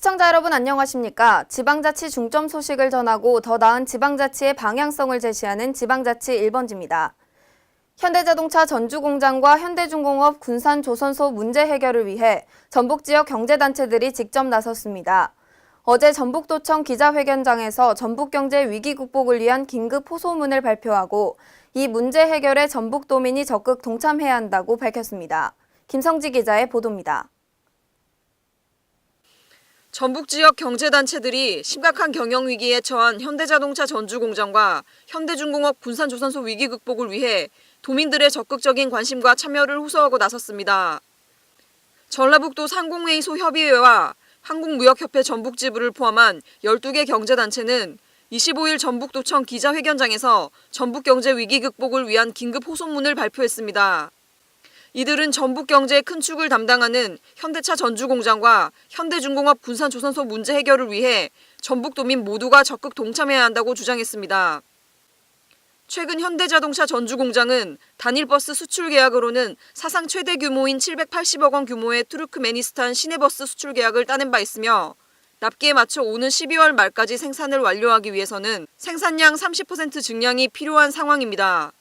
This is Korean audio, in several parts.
시청자 여러분 안녕하십니까? 지방자치 중점 소식을 전하고 더 나은 지방자치의 방향성을 제시하는 지방자치 1번지입니다. 현대자동차 전주공장과 현대중공업 군산조선소 문제 해결을 위해 전북 지역 경제단체들이 직접 나섰습니다. 어제 전북도청 기자회견장에서 전북경제 위기 극복을 위한 긴급 호소문을 발표하고 이 문제 해결에 전북도민이 적극 동참해야 한다고 밝혔습니다. 김성지 기자의 보도입니다. 전북 지역 경제단체들이 심각한 경영위기에 처한 현대자동차 전주공장과 현대중공업 군산조선소 위기 극복을 위해 도민들의 적극적인 관심과 참여를 호소하고 나섰습니다. 전라북도 상공회의소 협의회와 한국무역협회 전북지부를 포함한 12개 경제단체는 25일 전북도청 기자회견장에서 전북경제 위기 극복을 위한 긴급 호소문을 발표했습니다. 이들은 전북경제의 큰 축을 담당하는 현대차 전주공장과 현대중공업 군산조선소 문제 해결을 위해 전북도민 모두가 적극 동참해야 한다고 주장했습니다. 최근 현대자동차 전주공장은 단일버스 수출 계약으로는 사상 최대 규모인 780억 원 규모의 투르크메니스탄 시내버스 수출 계약을 따낸 바 있으며 납기에 맞춰 오는 12월 말까지 생산을 완료하기 위해서는 생산량 30% 증량이 필요한 상황입니다.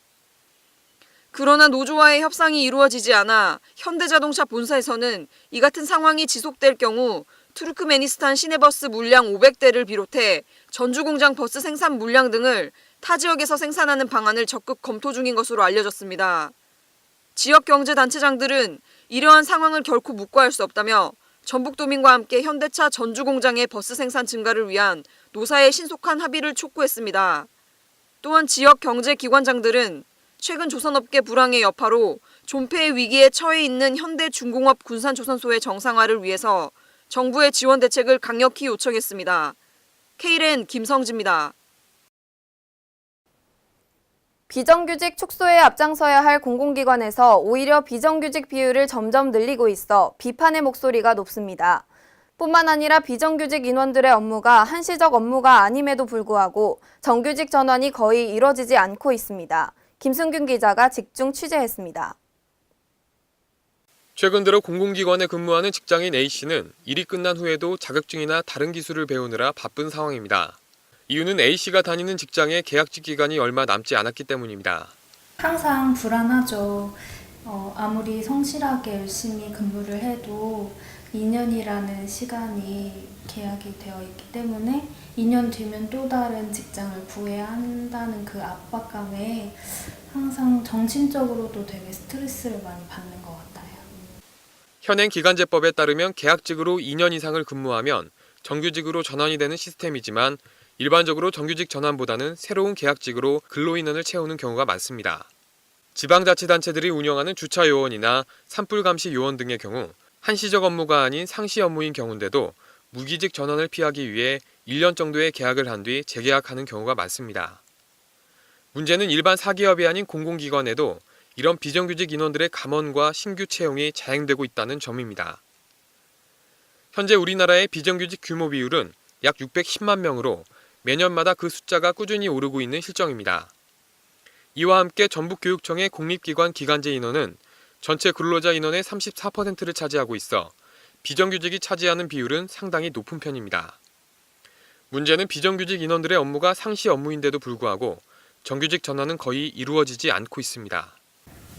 그러나 노조와의 협상이 이루어지지 않아 현대자동차 본사에서는 이 같은 상황이 지속될 경우 투르크메니스탄 시내버스 물량 500대를 비롯해 전주공장 버스 생산 물량 등을 타 지역에서 생산하는 방안을 적극 검토 중인 것으로 알려졌습니다. 지역 경제단체장들은 이러한 상황을 결코 묵과할 수 없다며 전북도민과 함께 현대차 전주공장의 버스 생산 증가를 위한 노사의 신속한 합의를 촉구했습니다. 또한 지역 경제기관장들은 최근 조선업계 불황의 여파로 존폐의 위기에 처해 있는 현대중공업 군산조선소의 정상화를 위해서 정부의 지원 대책을 강력히 요청했습니다. K랜 김성지입니다. 비정규직 축소에 앞장서야 할 공공기관에서 오히려 비정규직 비율을 점점 늘리고 있어 비판의 목소리가 높습니다. 뿐만 아니라 비정규직 인원들의 업무가 한시적 업무가 아님에도 불구하고 정규직 전환이 거의 이뤄지지 않고 있습니다. 김승균 기자가 직중 취재했습니다. 최근 들어 공공기관에 근무하는 직장인 A씨는 일이 끝난 후에도 자격증이나 다른 기술을 배우느라 바쁜 상황입니다. 이유는 A씨가 다니는 직장의 계약직 기간이 얼마 남지 않았기 때문입니다. 항상 불안하죠. 아무리 성실하게 열심히 근무를 해도 2년이라는 시간이 계약이 되어 있기 때문에 2년 뒤면 또 다른 직장을 구해야 한다는 그 압박감에 항상 정신적으로도 되게 스트레스를 많이 받는 것 같아요. 현행 기간제법에 따르면 계약직으로 2년 이상을 근무하면 정규직으로 전환이 되는 시스템이지만 일반적으로 정규직 전환보다는 새로운 계약직으로 근로인원을 채우는 경우가 많습니다. 지방자치단체들이 운영하는 주차요원이나 산불감시 요원 등의 경우 한시적 업무가 아닌 상시 업무인 경우인데도 무기직 전환을 피하기 위해 1년 정도의 계약을 한 뒤 재계약하는 경우가 많습니다. 문제는 일반 사기업이 아닌 공공기관에도 이런 비정규직 인원들의 감원과 신규 채용이 자행되고 있다는 점입니다. 현재 우리나라의 비정규직 규모 비율은 약 610만 명으로 매년마다 그 숫자가 꾸준히 오르고 있는 실정입니다. 이와 함께 전북교육청의 공립기관 기간제 인원은 전체 근로자 인원의 34%를 차지하고 있어 비정규직이 차지하는 비율은 상당히 높은 편입니다. 문제는 비정규직 인원들의 업무가 상시 업무인데도 불구하고 정규직 전환은 거의 이루어지지 않고 있습니다.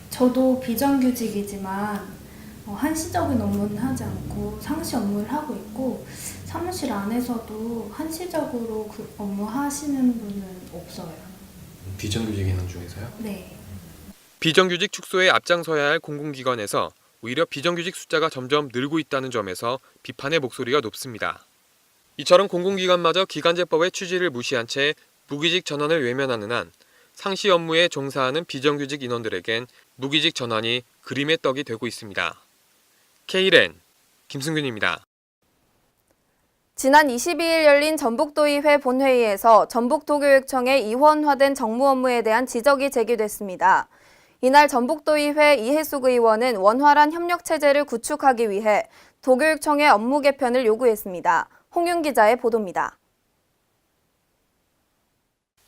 저도 비정규직이지만 한시적인 업무는 하지 않고 상시 업무를 하고 있고 사무실 안에서도 한시적으로 그 업무 하시는 분은 없어요. 비정규직 인원 중에서요? 네. 비정규직 축소에 앞장서야 할 공공기관에서 오히려 비정규직 숫자가 점점 늘고 있다는 점에서 비판의 목소리가 높습니다. 이처럼 공공기관마저 기간제법의 취지를 무시한 채 무기직 전환을 외면하는 한 상시 업무에 종사하는 비정규직 인원들에겐 무기직 전환이 그림의 떡이 되고 있습니다. K랜 김승균입니다. 지난 22일 열린 전북도의회 본회의에서 전북도교육청의 이원화된 정무 업무에 대한 지적이 제기됐습니다. 이날 전북도의회 이해숙 의원은 원활한 협력체제를 구축하기 위해 도교육청의 업무 개편을 요구했습니다. 홍윤 기자의 보도입니다.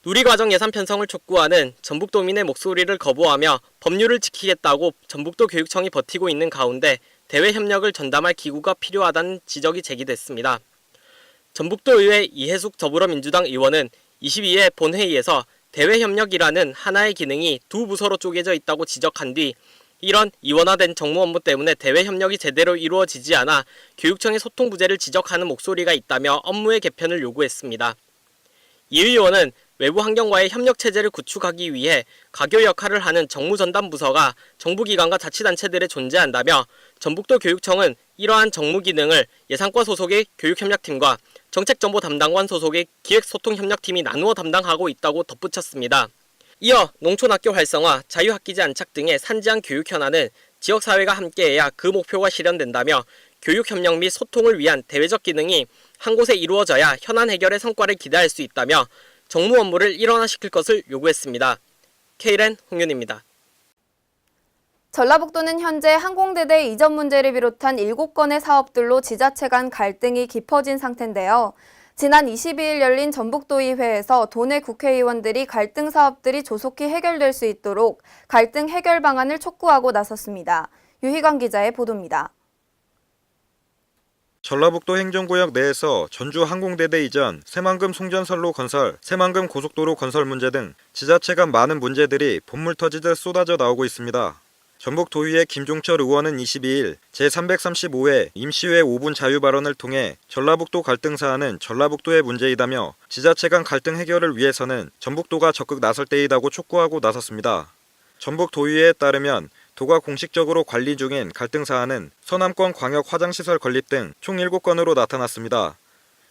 누리과정 예산 편성을 촉구하는 전북도민의 목소리를 거부하며 법률을 지키겠다고 전북도 교육청이 버티고 있는 가운데 대외 협력을 전담할 기구가 필요하다는 지적이 제기됐습니다. 전북도의회 이해숙 더불어민주당 의원은 22회 본회의에서 대외협력이라는 하나의 기능이 두 부서로 쪼개져 있다고 지적한 뒤 이런 이원화된 정무 업무 때문에 대외협력이 제대로 이루어지지 않아 교육청의 소통 부재를 지적하는 목소리가 있다며 업무의 개편을 요구했습니다. 이 의원은 외부 환경과의 협력체제를 구축하기 위해 가교 역할을 하는 정무전담부서가 정부기관과 자치단체들에 존재한다며 전북도 교육청은 이러한 정무 기능을 예산과 소속의 교육협력팀과 정책정보 담당관 소속의 기획소통협력팀이 나누어 담당하고 있다고 덧붙였습니다. 이어 농촌학교 활성화, 자유학기제 안착 등의 산지형 교육 현안은 지역사회가 함께해야 그 목표가 실현된다며 교육협력 및 소통을 위한 대외적 기능이 한 곳에 이루어져야 현안 해결의 성과를 기대할 수 있다며 정무 업무를 일원화시킬 것을 요구했습니다. Kren 홍윤입니다. 전라북도는 현재 항공대대 이전 문제를 비롯한 7건의 사업들로 지자체 간 갈등이 깊어진 상태인데요. 지난 22일 열린 전북도의회에서 도내 국회의원들이 갈등 사업들이 조속히 해결될 수 있도록 갈등 해결 방안을 촉구하고 나섰습니다. 유희광 기자의 보도입니다. 전라북도 행정구역 내에서 전주 항공대대 이전, 새만금 송전선로 건설, 새만금 고속도로 건설 문제 등 지자체 간 많은 문제들이 본물 터지듯 쏟아져 나오고 있습니다. 전북도의회 김종철 의원은 22일 제335회 임시회 5분 자유 발언을 통해 전라북도 갈등 사안은 전라북도의 문제이다며 지자체 간 갈등 해결을 위해서는 전북도가 적극 나설 때이다고 촉구하고 나섰습니다. 전북도의회에 따르면 도가 공식적으로 관리 중인 갈등 사안은 서남권 광역 화장시설 건립 등 총 7건으로 나타났습니다.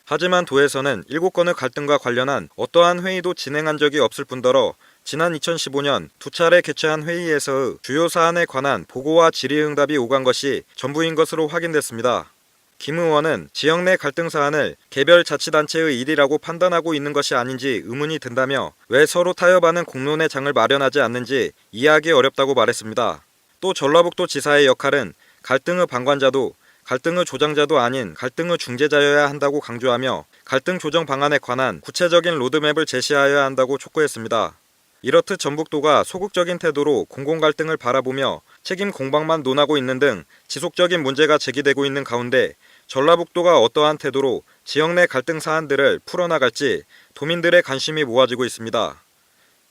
하지만 도에서는 7건의 갈등과 관련한 어떠한 회의도 진행한 적이 없을 뿐더러 지난 2015년 두 차례 개최한 회의에서의 주요 사안에 관한 보고와 질의응답이 오간 것이 전부인 것으로 확인됐습니다. 김 의원은 지역 내 갈등 사안을 개별 자치단체의 일이라고 판단하고 있는 것이 아닌지 의문이 든다며 왜 서로 타협하는 공론의 장을 마련하지 않는지 이해하기 어렵다고 말했습니다. 또 전라북도 지사의 역할은 갈등의 방관자도 갈등의 조장자도 아닌 갈등의 중재자여야 한다고 강조하며 갈등 조정 방안에 관한 구체적인 로드맵을 제시하여야 한다고 촉구했습니다. 이렇듯 전북도가 소극적인 태도로 공공갈등을 바라보며 책임 공방만 논하고 있는 등 지속적인 문제가 제기되고 있는 가운데 전라북도가 어떠한 태도로 지역 내 갈등 사안들을 풀어나갈지 도민들의 관심이 모아지고 있습니다.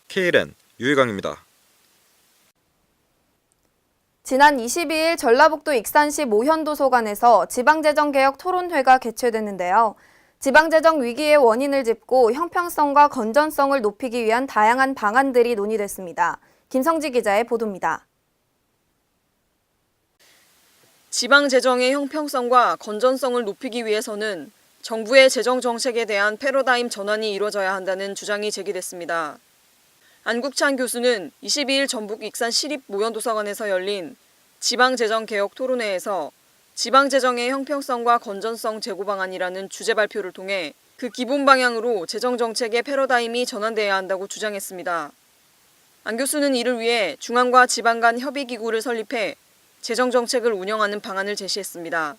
Kren 유희광입니다. 지난 22일 전라북도 익산시 모현도서관에서 지방재정개혁 토론회가 개최됐는데요. 지방재정 위기의 원인을 짚고 형평성과 건전성을 높이기 위한 다양한 방안들이 논의됐습니다. 김성지 기자의 보도입니다. 지방재정의 형평성과 건전성을 높이기 위해서는 정부의 재정 정책에 대한 패러다임 전환이 이루어져야 한다는 주장이 제기됐습니다. 안국찬 교수는 22일 전북 익산 시립 모현도서관에서 열린 지방재정개혁 토론회에서 지방재정의 형평성과 건전성 제고 방안이라는 주제 발표를 통해 그 기본 방향으로 재정정책의 패러다임이 전환돼야 한다고 주장했습니다. 안 교수는 이를 위해 중앙과 지방 간 협의기구를 설립해 재정정책을 운영하는 방안을 제시했습니다.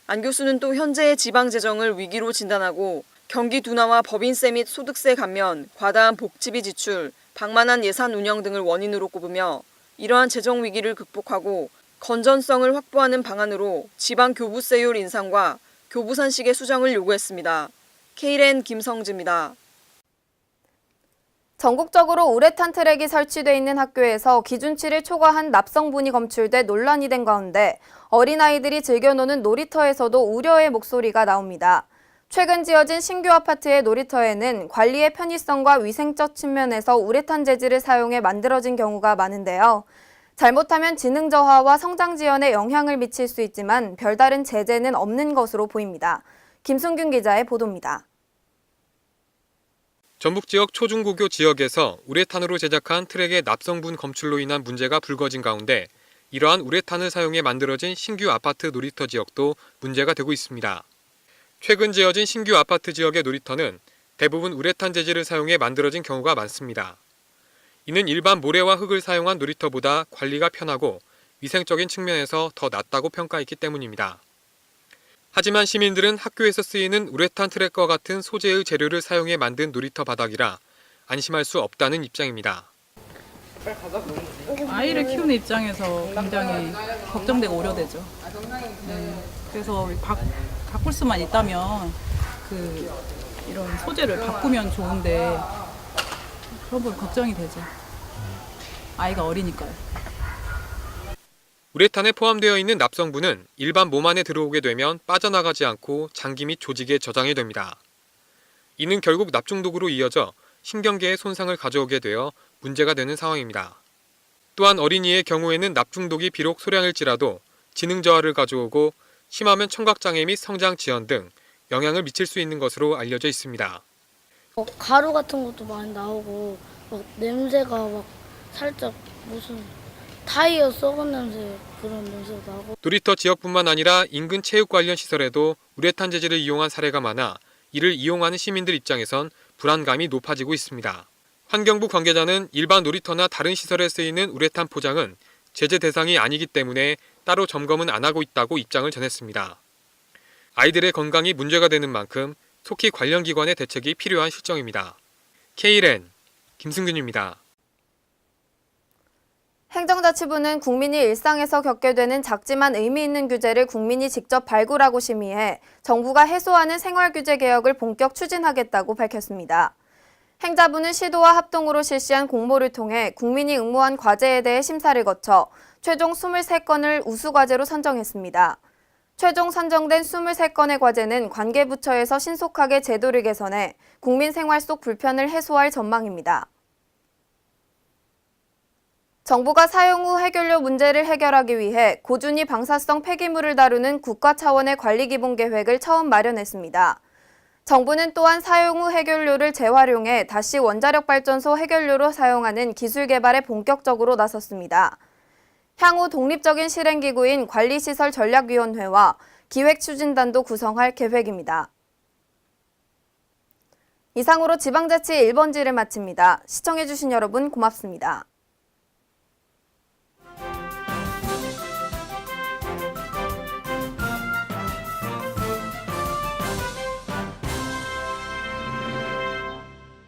안 교수는 또 현재의 지방재정을 위기로 진단하고 경기 둔화와 법인세 및 소득세 감면, 과다한 복지비 지출, 방만한 예산 운영 등을 원인으로 꼽으며 이러한 재정 위기를 극복하고 건전성을 확보하는 방안으로 지방 교부세율 인상과 교부산식의 수정을 요구했습니다. Kren 김성지입니다. 전국적으로 우레탄 트랙이 설치돼 있는 학교에서 기준치를 초과한 납성분이 검출돼 논란이 된 가운데 어린아이들이 즐겨노는 놀이터에서도 우려의 목소리가 나옵니다. 최근 지어진 신규 아파트의 놀이터에는 관리의 편의성과 위생적 측면에서 우레탄 재질을 사용해 만들어진 경우가 많은데요. 잘못하면 지능 저하와 성장 지연에 영향을 미칠 수 있지만 별다른 제재는 없는 것으로 보입니다. 김승균 기자의 보도입니다. 전북 지역 초중고교 지역에서 우레탄으로 제작한 트랙의 납성분 검출로 인한 문제가 불거진 가운데 이러한 우레탄을 사용해 만들어진 신규 아파트 놀이터 지역도 문제가 되고 있습니다. 최근 지어진 신규 아파트 지역의 놀이터는 대부분 우레탄 재질을 사용해 만들어진 경우가 많습니다. 이는 일반 모래와 흙을 사용한 놀이터보다 관리가 편하고 위생적인 측면에서 더 낫다고 평가했기 때문입니다. 하지만 시민들은 학교에서 쓰이는 우레탄 트랙과 같은 소재의 재료를 사용해 만든 놀이터 바닥이라 안심할 수 없다는 입장입니다. 아이를 키우는 입장에서 굉장히 걱정되고 우려되죠. 그래서 바꿀 수만 있다면 이런 소재를 바꾸면 좋은데 그런 부분 걱정이 되죠. 아이가 어리니까요. 우레탄에 포함되어 있는 납성분은 일반 몸 안에 들어오게 되면 빠져나가지 않고 장기 및 조직에 저장이 됩니다. 이는 결국 납중독으로 이어져 신경계에 손상을 가져오게 되어 문제가 되는 상황입니다. 또한 어린이의 경우에는 납중독이 비록 소량일지라도 지능 저하를 가져오고 심하면 청각장애 및 성장 지연 등 영향을 미칠 수 있는 것으로 알려져 있습니다. 가루 같은 것도 많이 나오고 막 냄새가 막 살짝 무슨 타이어 썩은 냄새 그런 냄새가 나고. 놀이터 지역뿐만 아니라 인근 체육 관련 시설에도 우레탄 재질을 이용한 사례가 많아 이를 이용하는 시민들 입장에선 불안감이 높아지고 있습니다. 환경부 관계자는 일반 놀이터나 다른 시설에 쓰이는 우레탄 포장은 제재 대상이 아니기 때문에 따로 점검은 안 하고 있다고 입장을 전했습니다. 아이들의 건강이 문제가 되는 만큼 속히 관련 기관의 대책이 필요한 실정입니다. Kren 김승균입니다. 행정자치부는 국민이 일상에서 겪게 되는 작지만 의미 있는 규제를 국민이 직접 발굴하고 심의해 정부가 해소하는 생활규제 개혁을 본격 추진하겠다고 밝혔습니다. 행자부는 시도와 합동으로 실시한 공모를 통해 국민이 응모한 과제에 대해 심사를 거쳐 최종 23건을 우수과제로 선정했습니다. 최종 선정된 23건의 과제는 관계부처에서 신속하게 제도를 개선해 국민 생활 속 불편을 해소할 전망입니다. 정부가 사용 후 해결료 문제를 해결하기 위해 고준위 방사성 폐기물을 다루는 국가 차원의 관리기본계획을 처음 마련했습니다. 정부는 또한 사용 후 해결료를 재활용해 다시 원자력발전소 해결료로 사용하는 기술 개발에 본격적으로 나섰습니다. 향후 독립적인 실행기구인 관리시설전략위원회와 기획추진단도 구성할 계획입니다. 이상으로 지방자치 1번지를 마칩니다. 시청해주신 여러분 고맙습니다.